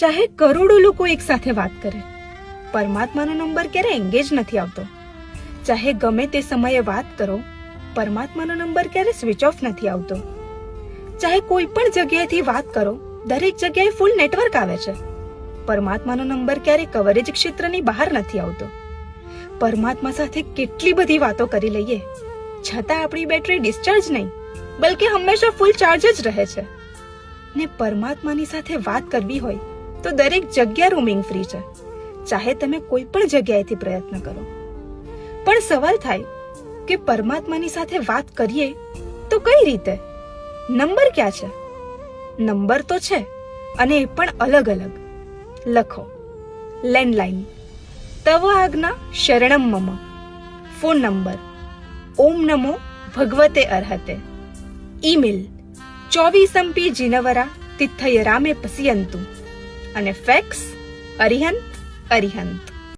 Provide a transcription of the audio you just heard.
ચાહે કરોડો લોકો એક સાથે વાત કરે, પરમાત્માનો નંબર ક્યારે એંગેજ નથી આવતો. ચાહે ગમે તે સમયે વાત કરો, પરમાત્માનો નંબર ક્યારે સ્વિચ ઓફ નથી આવતો. ચાહે કોઈ પણ જગ્યાએથી વાત કરો, દરેક જગ્યાએ ફૂલ નેટવર્ક આવે છે. પરમાત્માનો નંબર ક્યારે કવરેજ ક્ષેત્રની બહાર નથી આવતો. પરમાત્મા સાથે કેટલી બધી વાતો કરી લઈએ, છતાં આપણી બેટરી ડિસ્ચાર્જ નહીં, બલકે હંમેશા ફૂલ ચાર્જ જ રહે છે. ને પરમાત્માની સાથે વાત કરવી હોય તો દરેક જગ્યા રોમિંગ ફ્રી છે, ચાહે તમે કોઈ પણ જગ્યાએથી પ્રયત્ન કરો. પણ સવાલ થાય કે પરમાત્માની સાથે વાત કરીએ તો કઈ રીતે? નંબર ક્યાં છે? નંબર તો છે, અને એ પણ અલગ અલગ. લખો: લેન્ડલાઇન તવ આજ્ઞા શરણમ મમ. ફોન નંબર: ઓમ નમો ભગવતે અર્હતે. ઈમેલ: 24 જીનવરા તિથય રામે પસિયંતુ. અને ફેક્સ: અરિહંત અરિહંત.